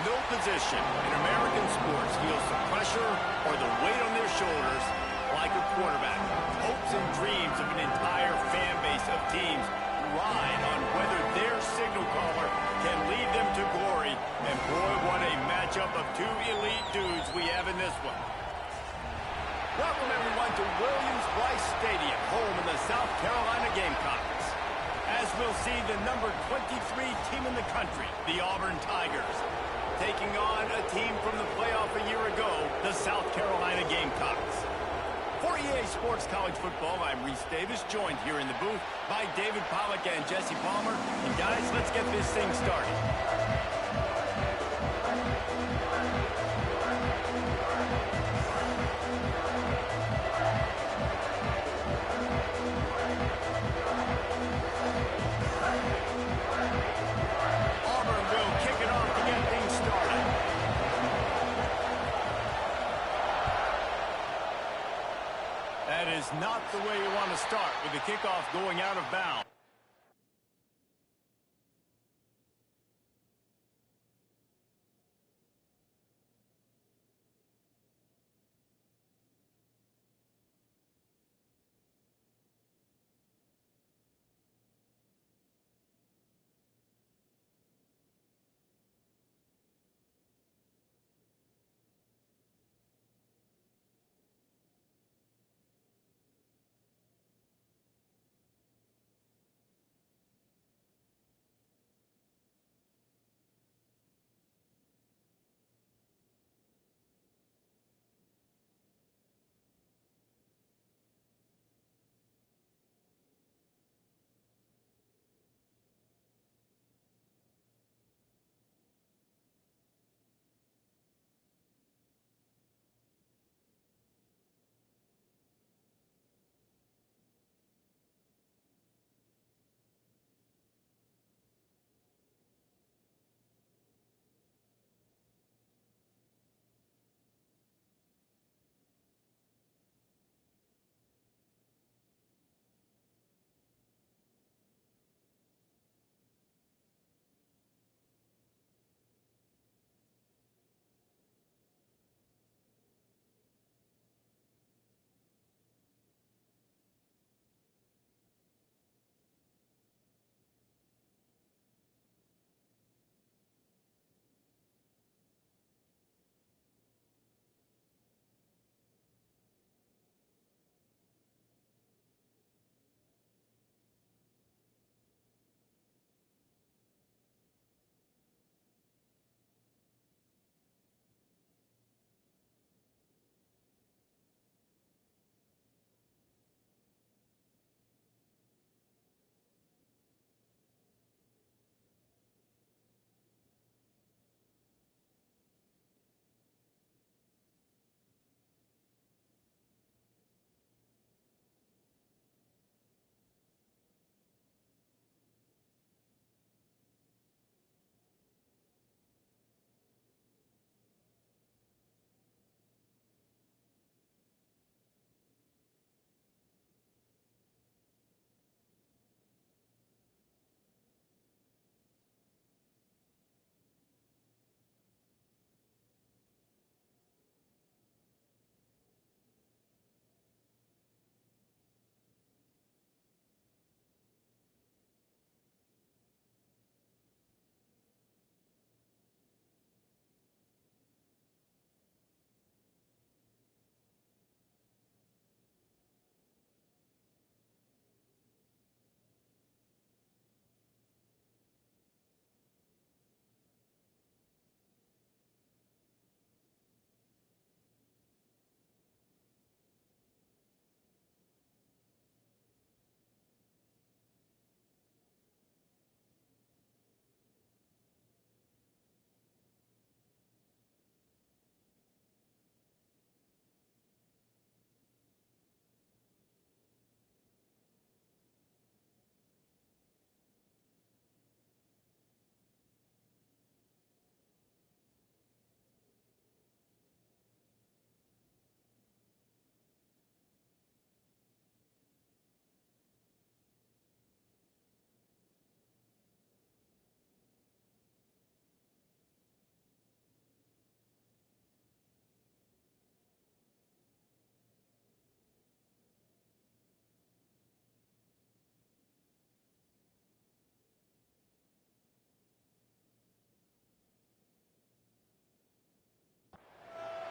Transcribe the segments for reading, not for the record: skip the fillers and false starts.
No position in American sports feels the pressure or the weight on their shoulders like a quarterback. Hopes and dreams of an entire fan base of teams ride on whether their signal caller can lead them to glory. And boy, what a matchup of two elite dudes we have in this one. Welcome everyone to Williams-Brice Stadium, home of the South Carolina Gamecocks. As we'll see, the number 23 team in the country, the Auburn Tigers, taking on a team from the playoff a year ago, the South Carolina Gamecocks. For EA Sports College Football, I'm Reese Davis, joined here in the booth by David Pollack and Jesse Palmer. And guys, let's get this thing started. Auburn will kick it off to get things started. That is not the way you want to start with the kickoff going out of bounds.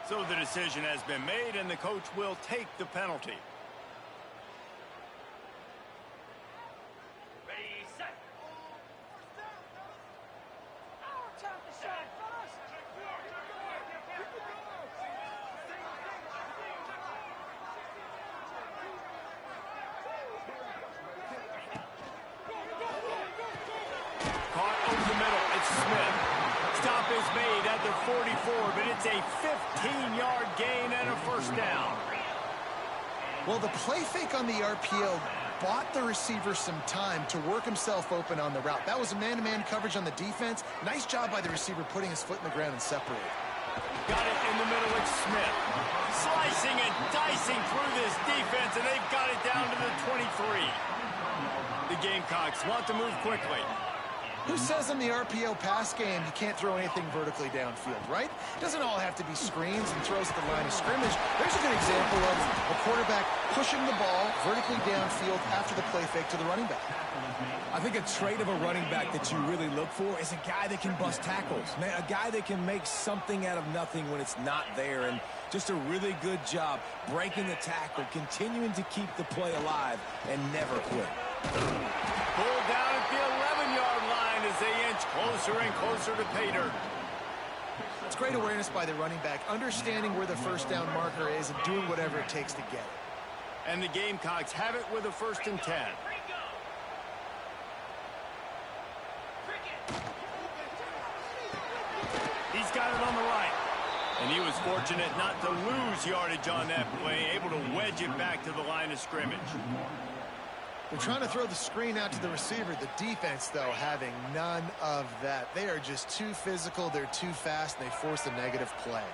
So the decision has been made, and the coach will take the penalty. Ready, set. Time to shine, fellas. Caught over the middle. It's Smith. Stop is made at the 44, but it's a 15-yard gain and a first down. Well, the play fake on the RPO bought the receiver some time to work himself open on the route. That was a man-to-man coverage on the defense. Nice job by the receiver putting his foot in the ground and separating. Got it in the middle. It's Smith. Slicing and dicing through this defense, and they've got it down to the 23. The Gamecocks want to move quickly. Who says in the RPO pass game you can't throw anything vertically downfield, right? It doesn't all have to be screens and throws at the line of scrimmage. There's a good example of a quarterback pushing the ball vertically downfield after the play fake to the running back. I think a trait of a running back that you really look for is a guy that can bust tackles, man, a guy that can make something out of nothing when it's not there, and just a really good job breaking the tackle, continuing to keep the play alive, and never quit. Pulled down at the 11-yard line as they inch closer and closer to pay dirt. It's great awareness by the running back, understanding where the first down marker is and doing whatever it takes to get it. And the Gamecocks have it with a 1st and 10. He's got it on the right. And he was fortunate not to lose yardage on that play, able to wedge it back to the line of scrimmage. They're trying to throw the screen out to the receiver. The defense, though, having none of that. They are just too physical, they're too fast, and they force a negative play.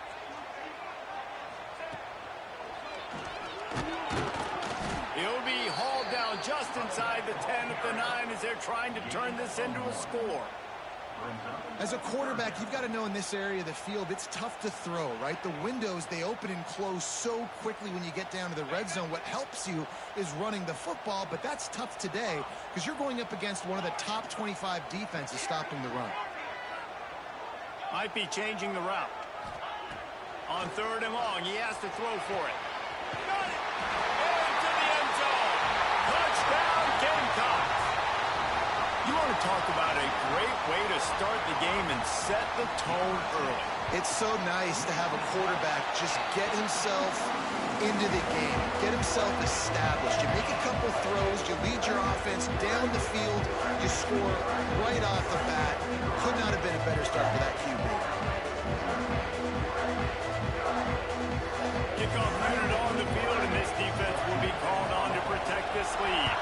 He'll be hauled down just inside the 10 at the 9 as they're trying to turn this into a score. As a quarterback, you've got to know in this area of the field, it's tough to throw, right? The windows, they open and close so quickly when you get down to the red zone. What helps you is running the football, but that's tough today because you're going up against one of the top 25 defenses stopping the run. Might be changing the route. On 3rd and long, he has to throw for it. Got it! Into the end zone! Touchdown, Gamecocks! You want to talk about a great way to start the game and set the tone early. It's so nice to have a quarterback just get himself into the game, get himself established. You make a couple throws, you lead your offense down the field, you score right off the bat. Could not have been a better start for that QB. Kickoff unit on the field, and this defense will be called on to protect this lead.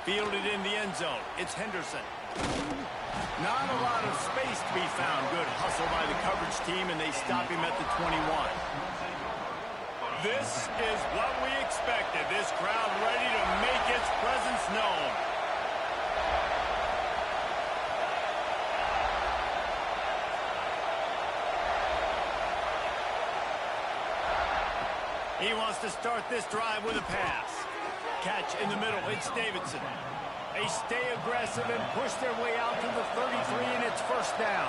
Fielded in the end zone. It's Henderson. Not a lot of space to be found. Good hustle by the coverage team, and they stop him at the 21. This is what we expected. This crowd ready to make its presence known. He wants to start this drive with a pass. Catch in the middle. It's Davidson. They stay aggressive and push their way out to the 33, and it's 1st down.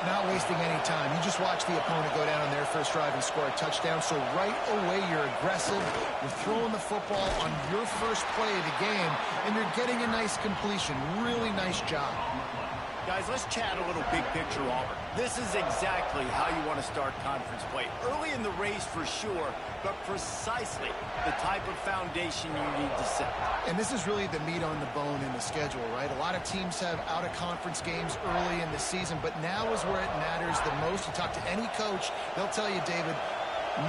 Not wasting any time. You just watch the opponent go down on their first drive and score a touchdown. So right away, you're aggressive. You're throwing the football on your first play of the game, and you're getting a nice completion. Really nice job. Guys, let's chat a little big picture Auburn. This is exactly how you want to start conference play. Early in the race for sure, but precisely the type of foundation you need to set. And this is really the meat on the bone in the schedule, right? A lot of teams have out-of-conference games early in the season, but now is where it matters the most. You talk to any coach, they'll tell you, David,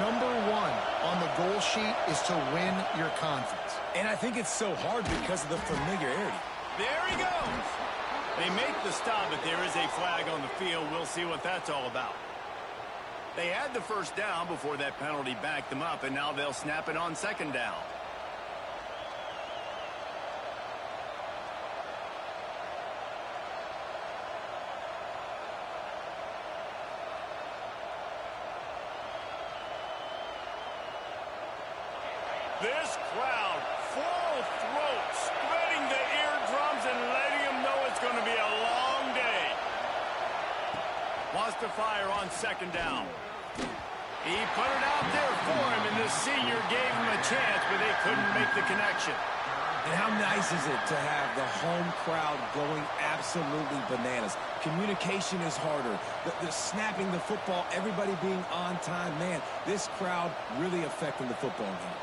number 1 on the goal sheet is to win your conference. And I think it's so hard because of the familiarity. There he goes. They make the stop, but there is a flag on the field. We'll see what that's all about. They had the first down before that penalty backed them up, and now they'll snap it on 2nd down. This crowd, full throat, spreading the eardrums and letting them know it's going to be a long day. Wants to fire on second down. He put it out there for him, and the senior gave him a chance, but they couldn't make the connection. And how nice is it to have the home crowd going absolutely bananas? Communication is harder. The snapping the football, everybody being on time. Man, this crowd really affecting the football game.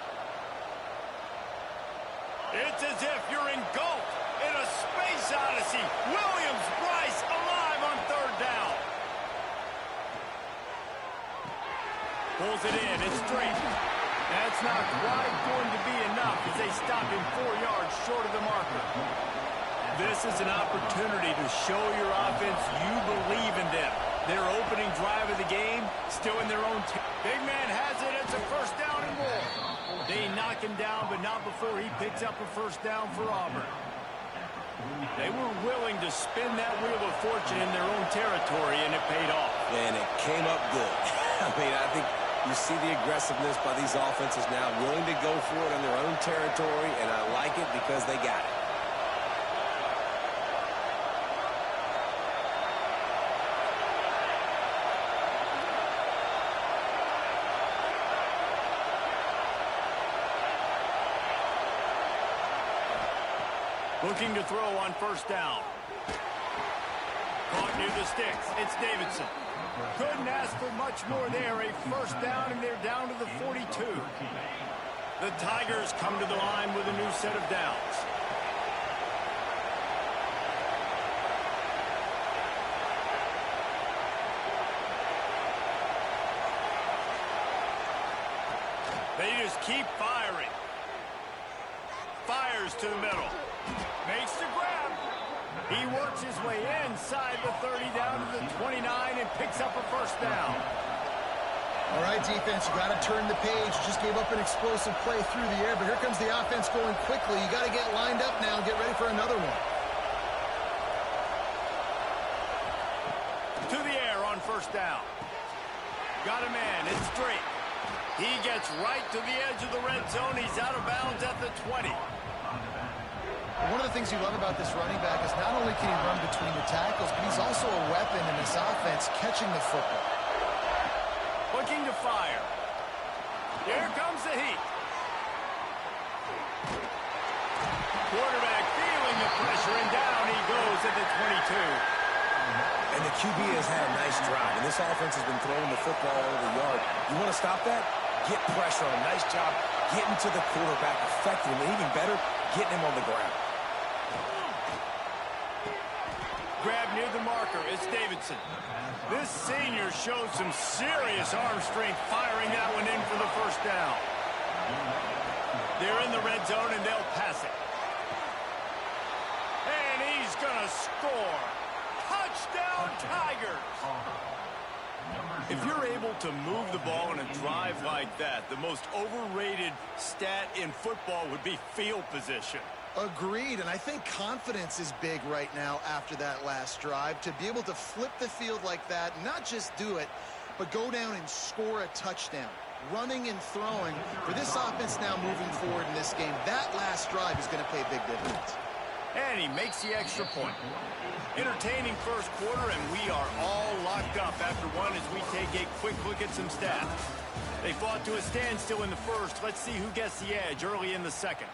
It's as if you're engulfed in a space odyssey. Williams-Brice alive on third down. Pulls it in. It's straight. That's not quite going to be enough as they stop him 4 yards short of the marker. This is an opportunity to show your offense you believe in them. Their opening drive of the game, still in their own Big man has it. It's a first down and more. They knock him down, but not before he picks up a first down for Auburn. They were willing to spin that wheel of fortune in their own territory, and it paid off. And it came up good. I mean, I think you see the aggressiveness by these offenses now, willing to go for it in their own territory, and I like it because they got it. Looking to throw on first down. Caught near the sticks. It's Davidson. Couldn't ask for much more there. A first down, and they're down to the 42. The Tigers come to the line with a new set of downs. They just keep firing. Fires to the middle. Makes the grab. He works his way inside the 30 down to the 29 and picks up a first down. All right, defense, you got to turn the page. Just gave up an explosive play through the air, but here comes the offense going quickly. You got to get lined up now and get ready for another one. To the air on first down. Got a man. It's straight. He gets right to the edge of the red zone. He's out of bounds at the 20. One of the things you love about this running back is not only can he run between the tackles, but he's also a weapon in this offense catching the football. Looking to fire. Here comes the heat. Quarterback feeling the pressure, and down he goes at the 22. And the QB has had a nice drive, and this offense has been throwing the football over the yard. You want to stop that? Get pressure on. Nice job getting to the quarterback effectively. Even better, getting him on the ground. Grab near the marker. It's Davidson. This senior shows some serious arm strength firing that one in for the first down. They're in the red zone, and they'll pass it. And he's going to score. Touchdown, Tigers! If you're able to move the ball in a drive like that, the most overrated stat in football would be field position. Agreed, and I think confidence is big right now after that last drive. To be able to flip the field like that, not just do it, but go down and score a touchdown. Running and throwing. For this offense now moving forward in this game, that last drive is going to pay a big difference. And he makes the extra point. Entertaining first quarter, and we are all locked up after one as we take a quick look at some stats. They fought to a standstill in the first. Let's see who gets the edge early in the second.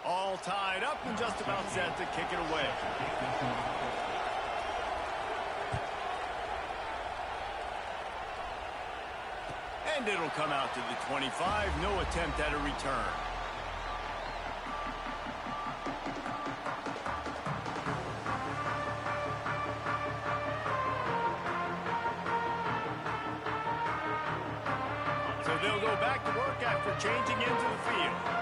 All tied up and just about set to kick it away. And it'll come out to the 25. No attempt at a return. So they'll go back to work after changing into the field.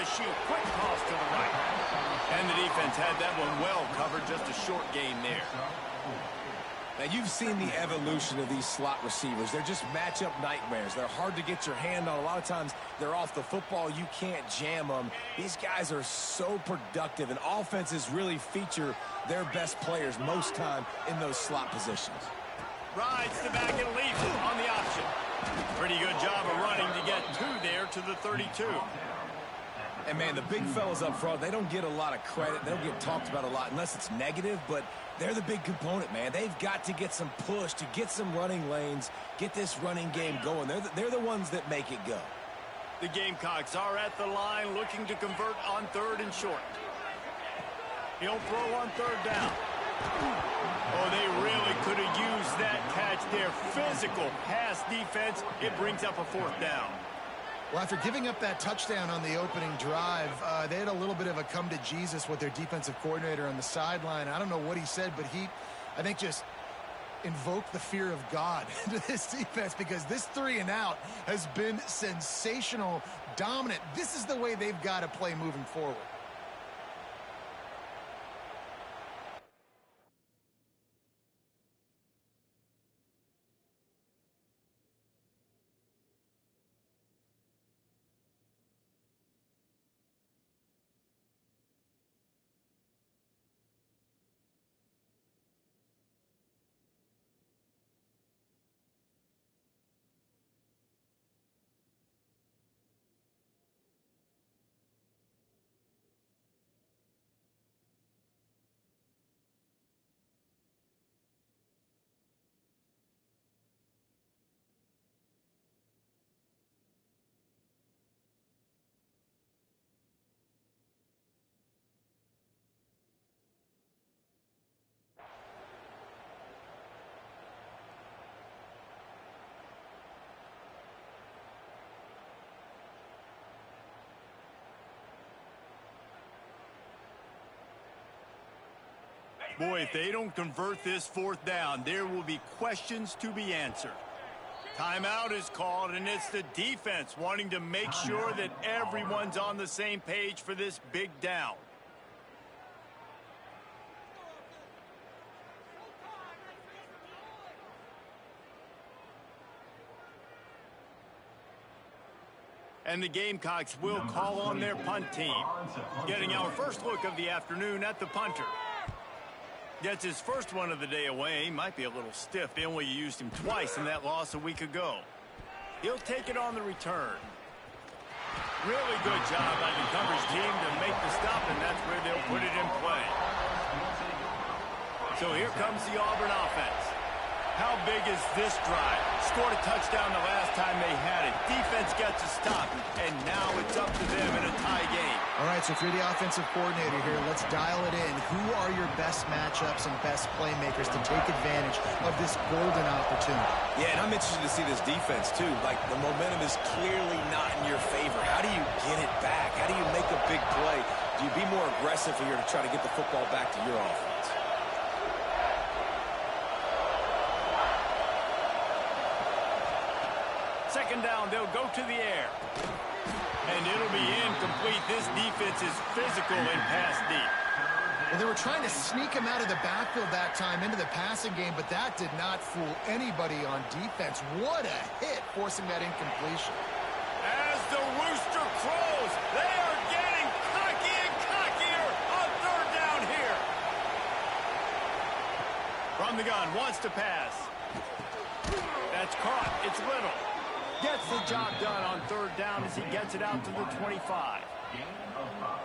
Shoot, quick toss to the right. And the defense had that one well covered, just a short gain there. Now, you've seen the evolution of these slot receivers. They're just matchup nightmares. They're hard to get your hand on. A lot of times, they're off the football. You can't jam them. These guys are so productive, and offenses really feature their best players most time in those slot positions. Rides the back and leaves it on the option. Pretty good job of running to get there to the 32. And, man, the big fellas up front, they don't get a lot of credit. They don't get talked about a lot unless it's negative, but they're the big component, man. They've got to get some push, to get some running lanes, get this running game going. They're the ones that make it go. The Gamecocks are at the line looking to convert on 3rd and short. He'll throw on 3rd down. Oh, they really could have used that catch there. Physical pass defense. It brings up a 4th down. Well, after giving up that touchdown on the opening drive, they had a little bit of a come to Jesus with their defensive coordinator on the sideline. I don't know what he said, but he, I think, just invoked the fear of God into this defense, because this 3 and out has been sensational, dominant. This is the way they've got to play moving forward. Boy, if they don't convert this 4th down, there will be questions to be answered. Timeout is called, and it's the defense wanting to make sure that everyone's on the same page for this big down. And the Gamecocks will call on their punt team. Getting our first look of the afternoon at the punter. Gets his first one of the day away. Might be a little stiff. They only used him twice in that loss a week ago. He'll take it on the return. Really good job by the coverage team to make the stop, and that's where they'll put it in play. So here comes the Auburn offense. How big is this drive? Scored a touchdown the last time they had it. Defense gets a stop, and now it's up to them in a tie game. All right, so if you're the offensive coordinator here, let's dial it in. Who are your best matchups and best playmakers to take advantage of this golden opportunity? Yeah, and I'm interested to see this defense, too. Like, the momentum is clearly not in your favor. How do you get it back? How do you make a big play? Do you be more aggressive here to try to get the football back to your offense? Second down, they'll go to the air. And it'll be incomplete. This defense is physical and pass deep. Well, they were trying to sneak him out of the backfield that time into the passing game, but that did not fool anybody on defense. What a hit, forcing that incompletion. As the rooster crows, they are getting cocky and cockier on 3rd down here. From the gun, wants to pass. That's caught. It's Little. Gets the job done on 3rd down as he gets it out to the 25.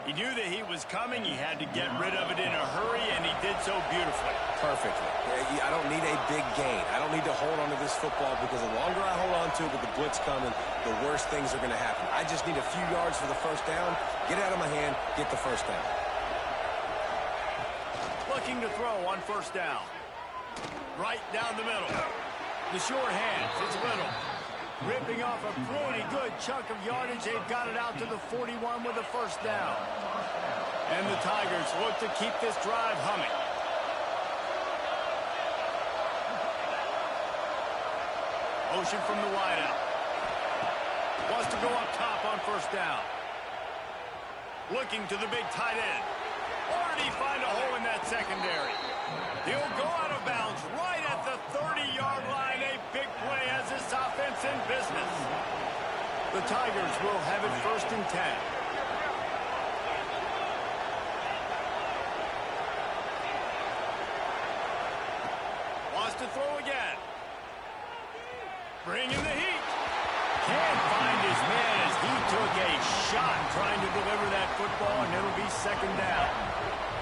He knew that he was coming. He had to get rid of it in a hurry, and he did so beautifully. Perfectly. I don't need a big gain. I don't need to hold on to this football, because the longer I hold on to it with the blitz coming, the worse things are going to happen. I just need a few yards for the 1st down, get it out of my hand, get the 1st down. Looking to throw on 1st down. Right down the middle. The short hands. It's Little. Ripping off a pretty good chunk of yardage. They've got it out to the 41 with a 1st down. And the Tigers look to keep this drive humming. Motion from the wideout. Wants to go up top on 1st down. Looking to the big tight end. Or did he find a hole in that secondary? He'll go out of bounds right at the 30-yard line. A big play has this offense in business. The Tigers will have it 1st and 10. Wants to throw again. Bring in the heat. Can't find his man as he took a shot trying to deliver that football, and it'll be 2nd down.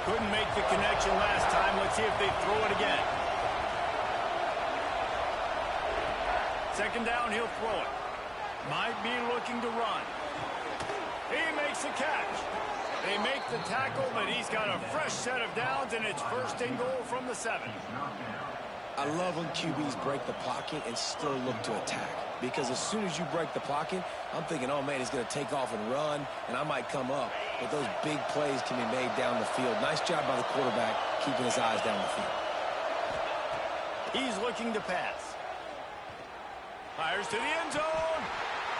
Couldn't make the connection last time. Let's see if they throw it again. 2nd down, he'll throw it. Might be looking to run. He makes the catch. They make the tackle, but he's got a fresh set of downs, and it's 1st and goal from the 7. I love when QBs break the pocket and still look to attack. Because as soon as you break the pocket, I'm thinking, oh, man, he's going to take off and run, and I might come up. But those big plays can be made down the field. Nice job by the quarterback keeping his eyes down the field. He's looking to pass. Fires to the end zone.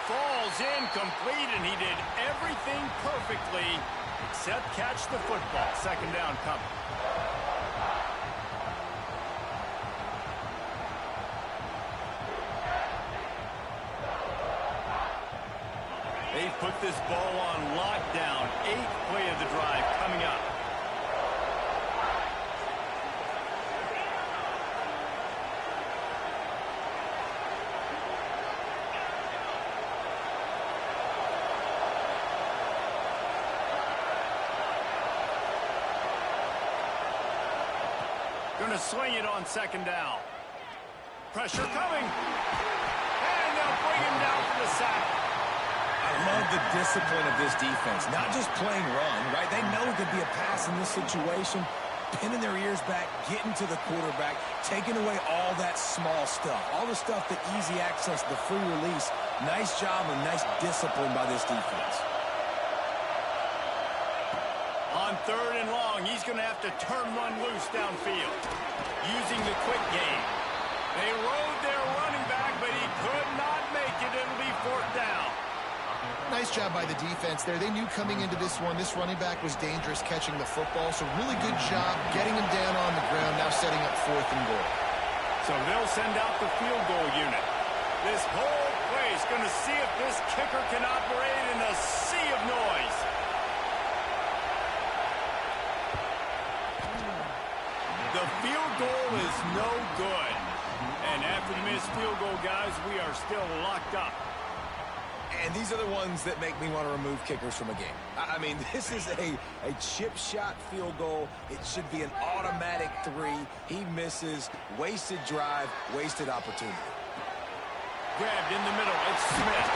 Falls incomplete, and he did everything perfectly except catch the football. 2nd down coming. They've put this ball on lockdown. 8th play of the drive coming up. Going to swing it on 2nd down. Pressure coming. And they'll bring him down for the sack. I love the discipline of this defense. Not just playing run, right? They know it could be a pass in this situation. Pinning their ears back, getting to the quarterback, taking away all that small stuff. All the stuff, the easy access, the free release. Nice job and nice discipline by this defense. On 3rd and long, he's going to have to turn one loose downfield. Using the quick game. They rode their running back, but he could not make it. It'll be 4th down. Nice job by the defense there. They knew coming into this one, this running back was dangerous catching the football, so really good job getting him down on the ground, now setting up 4th and goal. So they'll send out the field goal unit. This whole play is going to see if this kicker can operate in a sea of noise. The field goal is no good. And after the missed field goal, guys, we are still locked up. And these are the ones that make me want to remove kickers from a game. I mean, this is a chip shot field goal. It should be an automatic 3. He misses. Wasted drive, wasted opportunity. Grabbed in the middle. It's Smith.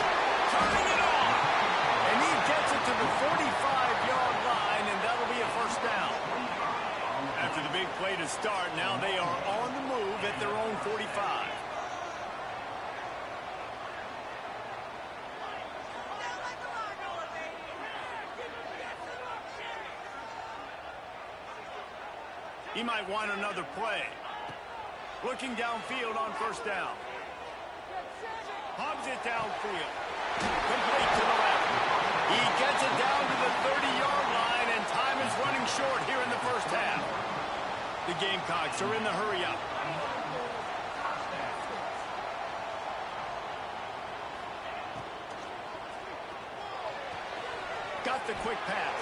Turning it on. And he gets it to the 45-yard line, and that'll be a 1st down. After the big play to start, now they are on the move at their own 45. He might want another play. Looking downfield on 1st down. Hobbs it downfield. Complete to the left. He gets it down to the 30-yard line, and time is running short here in the 1st half. The Gamecocks are in the hurry-up. Got the quick pass.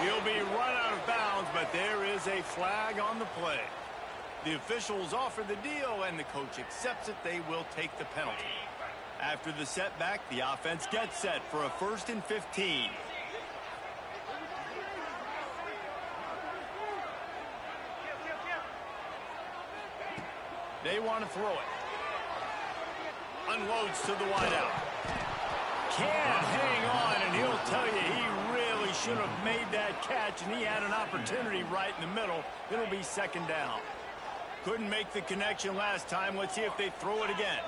He'll be run out of bounds, but there is a flag on the play. The officials offer the deal, and the coach accepts it. They will take the penalty. After the setback, the offense gets set for a 1st and 15. They want to throw it. Unloads to the wideout. Can't hang on, and he'll tell you he really should have made that catch, and he had an opportunity right in the middle. It'll be 2nd down. Couldn't make the connection last time. Let's see if they throw it again.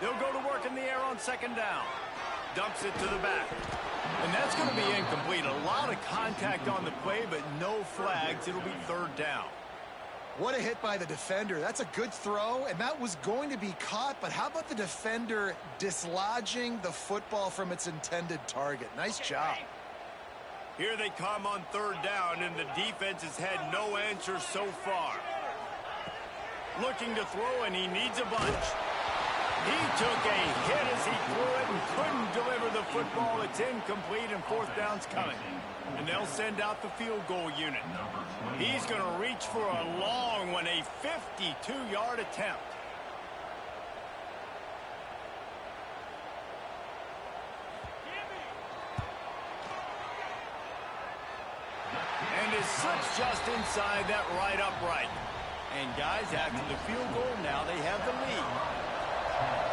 They'll go to work in the air on 2nd down. Dumps it to the back. And that's going to be incomplete. A lot of contact on the play, but no flags. It'll be 3rd down. What a hit by the defender. That's a good throw, and that was going to be caught, but how about the defender dislodging the football from its intended target? Nice job. Here they come on third down, and the defense has had no answer so far. Looking to throw, and he needs a bunch. He took a hit as he threw it and couldn't deliver the football. It's incomplete, and fourth down's coming. And they'll send out the field goal unit. He's going to reach for a long one, a 52-yard attempt. And it slips just inside that right upright. And guys, after the field goal, now they have the lead.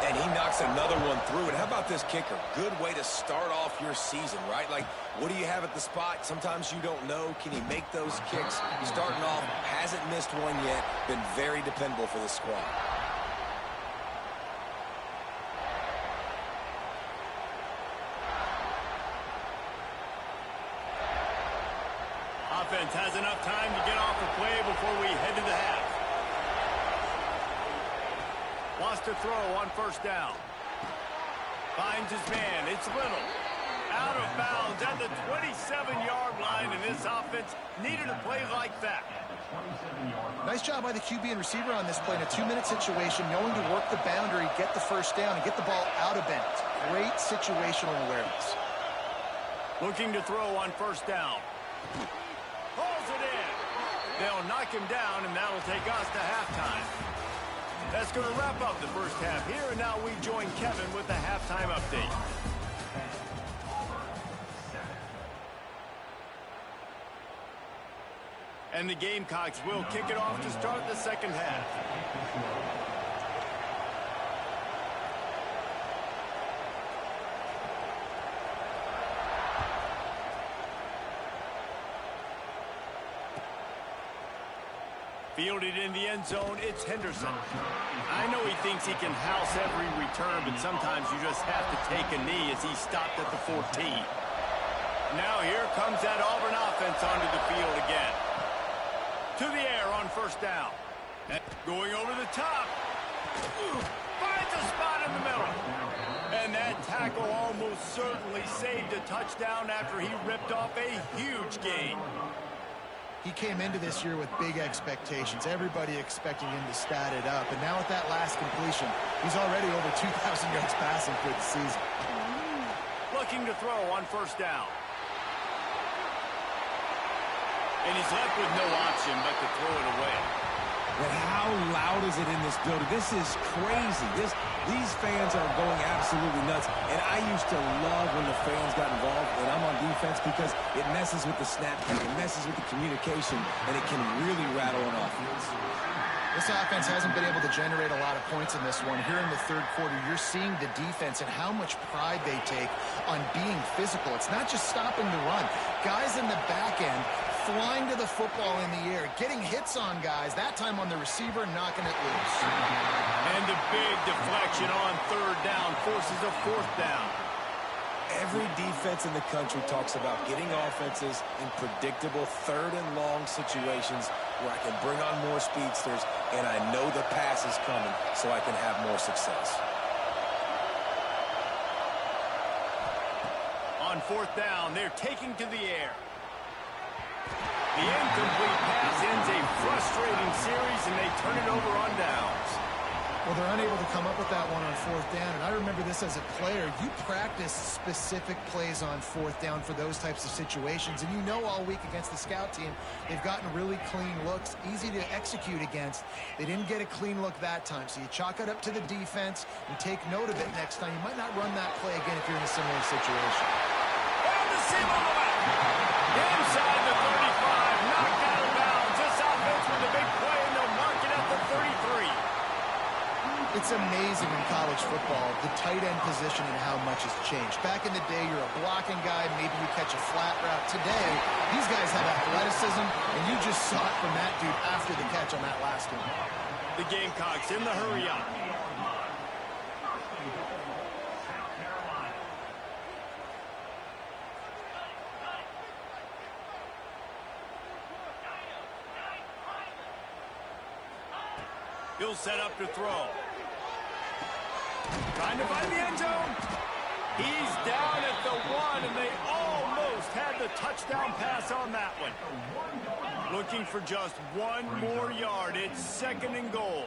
And he knocks another one through. And how about this kicker? Good way to start off your season, right? Like, what do you have at the spot? Sometimes you don't know. Can he make those kicks? Starting off, hasn't missed one yet. Been very dependable for the squad. Offense has enough time to get off the play before we head to the half. Wants to throw on first down. Finds his man. It's Little. Out of bounds at the 27-yard line, and this offense needed a play like that. Nice job by the QB and receiver on this play in a 2-minute situation, knowing to work the boundary, get the first down, and get the ball out of bounds. Great situational awareness. Looking to throw on first down. Pulls it in. They'll knock him down, and that'll take us to halftime. That's going to wrap up the first half here, and now we join Kevin with the halftime update. And the Gamecocks will kick it off to start the second half. Fielded in the end zone, it's Henderson. I know he thinks he can house every return, but sometimes you just have to take a knee as he stopped at the 14. Now here comes that Auburn offense onto the field again. To the air on first down. Going over the top. Finds a spot in the middle. And that tackle almost certainly saved a touchdown after he ripped off a huge gain. He came into this year with big expectations. Everybody expecting him to stat it up. And now with that last completion, he's already over 2,000 yards passing for the season. Looking to throw on first down. And he's left with no option but to throw it away. But how loud is it in this building? This is crazy. These fans are going absolutely nuts. And I used to love when the fans got involved when I'm on defense because it messes with the snap count, it messes with the communication, and it can really rattle an offense. This offense hasn't been able to generate a lot of points in this one. Here in the third quarter, you're seeing the defense and how much pride they take on being physical. It's not just stopping the run. Guys in the back end flying to the football in the air, getting hits on guys, that time on the receiver, knocking it loose. And a big deflection on third down forces a fourth down. Every defense in the country talks about getting offenses in predictable third and long situations where I can bring on more speedsters and I know the pass is coming so I can have more success. On fourth down, they're taking to the air. The incomplete pass ends a frustrating series, and they turn it over on downs. Well, they're unable to come up with that one on fourth down, and I remember this as a player. You practice specific plays on fourth down for those types of situations, and you know all week against the scout team, they've gotten really clean looks, easy to execute against. They didn't get a clean look that time, so you chalk it up to the defense and take note of it next time. You might not run that play again if you're in a similar situation. On the seam on the left. Inside the 35, knocked out of bounds. This offense with a big play, and they'll mark it at the 33. It's amazing in college football, the tight end position and how much has changed. Back in the day, you're a blocking guy, maybe you catch a flat route. Today, these guys have athleticism, and you just saw it from that dude after the catch on that last one. The Gamecocks in the hurry up. He'll set up to throw. Trying to find the end zone. He's down at the 1, and they almost had the touchdown pass on that one. Looking for just 1 more yard. It's 2nd and goal.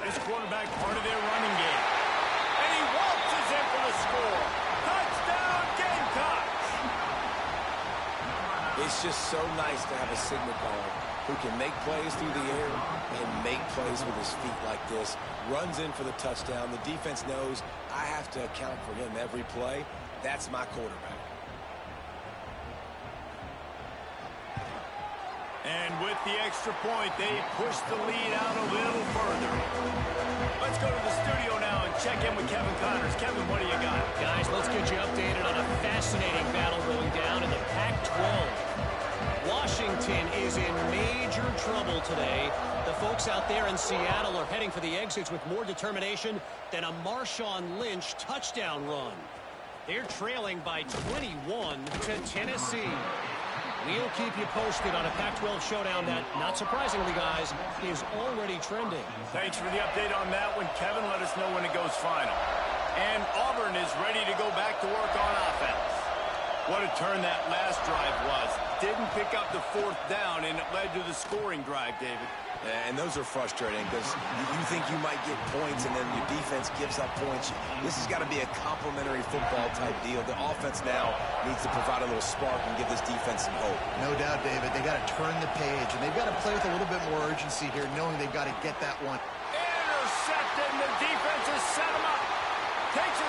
This quarterback part of their running game. And he waltzes in for the score. Touchdown, Gamecocks! It's just so nice to have a signal caller who can make plays through the air and make plays with his feet like this. Runs in for the touchdown. The defense knows I have to account for him every play. That's my quarterback. And with the extra point, they push the lead out a little further. Let's go to the studio now and check in with Kevin Connors. Kevin, what do you got? Guys, let's get you updated on a fascinating battle going down in the Pac-12. Washington is in major trouble today. The folks out there in Seattle are heading for the exits with more determination than a Marshawn Lynch touchdown run. They're trailing by 21 to Tennessee. We'll keep you posted on a Pac-12 showdown that, not surprisingly, guys, is already trending. Thanks for the update on that one, Kevin. Let us know when it goes final. And Auburn is ready to go back to work on offense. What a turn that last drive was. Didn't pick up the 4th down, and it led to the scoring drive, David. And those are frustrating because you think you might get points and then your defense gives up points. This has got to be a complementary football type deal. The offense now needs to provide a little spark and give this defense some hope. No doubt, David. They got to turn the page, and they've got to play with a little bit more urgency here, knowing they've got to get that one. Intercepted, and the defense has set him up. Takes a